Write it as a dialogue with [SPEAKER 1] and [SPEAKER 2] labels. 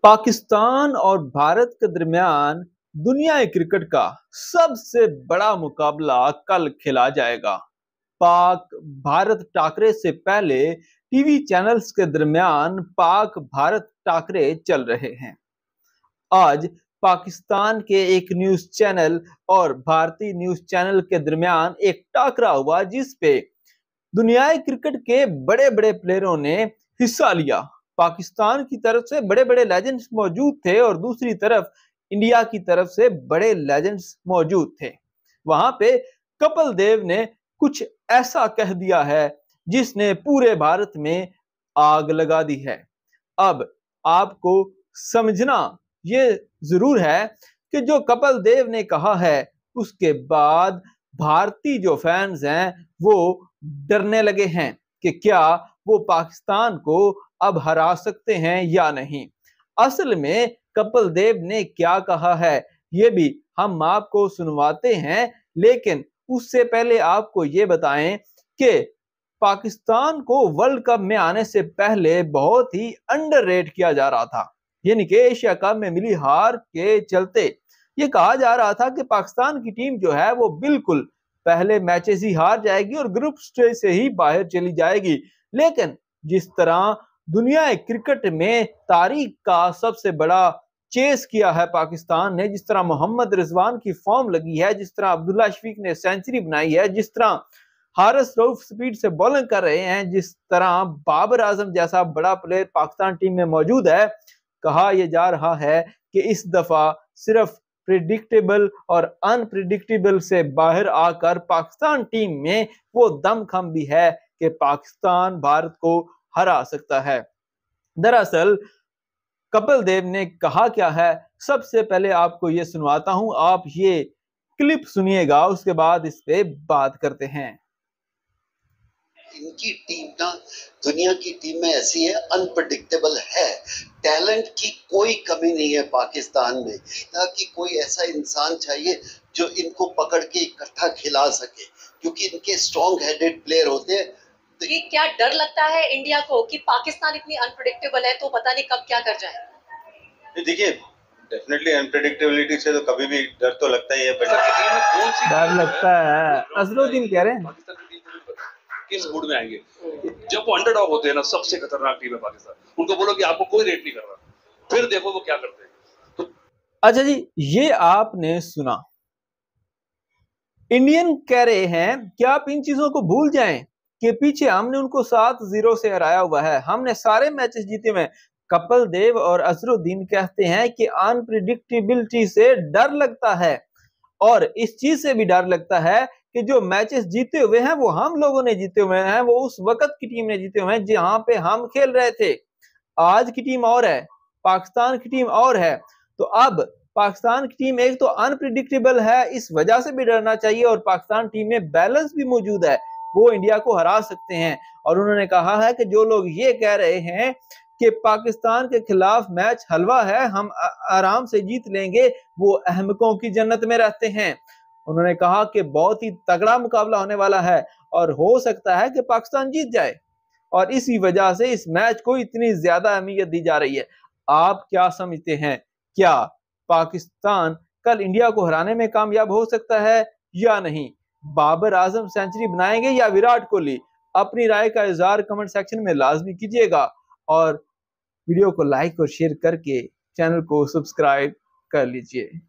[SPEAKER 1] पाकिस्तान और भारत के दरमियान दुनिया क्रिकेट का सबसे बड़ा मुकाबला कल खेला जाएगा। पाक भारत टाकरे से पहले टीवी चैनल्स के दरमियान पाक भारत टाकरे चल रहे हैं। आज पाकिस्तान के एक न्यूज चैनल और भारतीय न्यूज चैनल के दरमियान एक टाकरा हुआ, जिस पे दुनियाई क्रिकेट के बड़े बड़े प्लेयरों ने हिस्सा लिया। पाकिस्तान की तरफ से बड़े बड़े लेजेंड्स मौजूद थे और दूसरी तरफ इंडिया की तरफ से बड़े लेजेंड्स मौजूद थे। वहां पे कपिल देव ने कुछ ऐसा कह दिया है जिसने पूरे भारत में आग लगा दी है। अब आपको समझना ये जरूर है कि जो कपिल देव ने कहा है उसके बाद भारतीय जो फैंस हैं वो डरने लगे हैं कि क्या वो पाकिस्तान को अब हरा सकते हैं या नहीं। असल में कपिल देव ने क्या कहा है ये भी हम आपको सुनवाते हैं, लेकिन उससे पहले आपको ये बताएं कि पाकिस्तान को वर्ल्ड कप में आने से पहले बहुत ही अंडररेट किया जा रहा था। यानी कि एशिया कप में मिली हार के चलते ये कहा जा रहा था कि पाकिस्तान की टीम जो है वो बिल्कुल पहले मैचेस ही हार जाएगी और ग्रुप स्टेज से ही बाहर चली जाएगी। लेकिन जिस तरह दुनिया क्रिकेट में तारीख का सबसे बड़ा चेस किया है पाकिस्तान ने, जिस तरह मोहम्मद रिजवान की फॉर्म लगी है, जिस तरह अब्दुल्ला शफीक ने सेंचुरी बनाई है, जिस तरह हारिस रऊफ स्पीड से बॉलिंग कर रहे हैं, जिस तरह बाबर आजम जैसा बड़ा प्लेयर पाकिस्तान टीम में मौजूद है, कहा यह जा रहा है कि इस दफा सिर्फ प्रिडिक्टेबल और अनप्रिडिक्टेबल से बाहर आकर पाकिस्तान टीम में वो दमखम भी है कि पाकिस्तान भारत को हरा सकता है। दरअसल कपिल देव ने कहा क्या है, सबसे पहले आपको ये सुनवाता हूं, आप ये क्लिप सुनिएगा, उसके बाद इस पे बात करते हैं।
[SPEAKER 2] इनकी टीम ना दुनिया की टीम में ऐसी है, अनप्रडिक्टेबल है। टैलेंट की कोई कमी नहीं है पाकिस्तान में, ताकि कोई ऐसा इंसान चाहिए जो इनको पकड़ के इकट्ठा खिला सके, क्योंकि इनके स्ट्रॉन्ग हेडेड प्लेयर होते हैं।
[SPEAKER 3] तो ये क्या डर लगता है इंडिया को कि पाकिस्तान इतनी अनप्रेडिक्टेबल है तो पता नहीं कब क्या कर जाए।
[SPEAKER 4] देखिए, डेफिनेटली अनप्रेडिक्टेबिलिटी से तो कभी भी डर तो लगता ही है, बट
[SPEAKER 1] डर लगता है। अजरुद्दीन कह रहे हैं
[SPEAKER 5] किस मूड में आएंगे जब वो अंडरडॉग होते हैं ना, सबसे खतरनाक टीम है पाकिस्तान। उनको बोलो कि आपको कोई रेट नहीं कर रहा, फिर देखो वो क्या करते हैं। तो
[SPEAKER 1] अच्छा जी, ये आपने सुना, इंडियन कह रहे हैं कि आप इन चीजों को भूल जाएं कि पीछे हमने उनको 7-0 से हराया हुआ है, हमने सारे मैचेस जीते हुए। कपिल देव और अजरुद्दीन कहते हैं कि अनप्रिडिक्टेबिलिटी से डर लगता है और इस चीज से भी डर लगता है कि जो मैचेस जीते हुए हैं वो हम लोगों ने जीते हुए हैं, वो उस वक्त की टीम ने जीते हुए हैं जहां पे हम खेल रहे थे। आज की टीम और है, पाकिस्तान की टीम और है। तो अब पाकिस्तान की टीम एक तो अनप्रिडिक्टेबल है, इस वजह से भी डरना चाहिए, और पाकिस्तान टीम में बैलेंस भी मौजूद है, वो इंडिया को हरा सकते हैं। और उन्होंने कहा है कि जो लोग ये कह रहे हैं कि पाकिस्तान के खिलाफ मैच हलवा है, हम आराम से जीत लेंगे, वो अहमकों की जन्नत में रहते हैं। उन्होंने कहा कि बहुत ही तगड़ा मुकाबला होने वाला है और हो सकता है कि पाकिस्तान जीत जाए, और इसी वजह से इस मैच को इतनी ज्यादा अहमियत दी जा रही है। आप क्या समझते हैं, क्या पाकिस्तान कल इंडिया को हराने में कामयाब हो सकता है या नहीं? बाबर आजम सेंचुरी बनाएंगे या विराट कोहली? अपनी राय का इजहार कमेंट सेक्शन में लाजमी कीजिएगा और वीडियो को लाइक और शेयर करके चैनल को सब्सक्राइब कर लीजिए।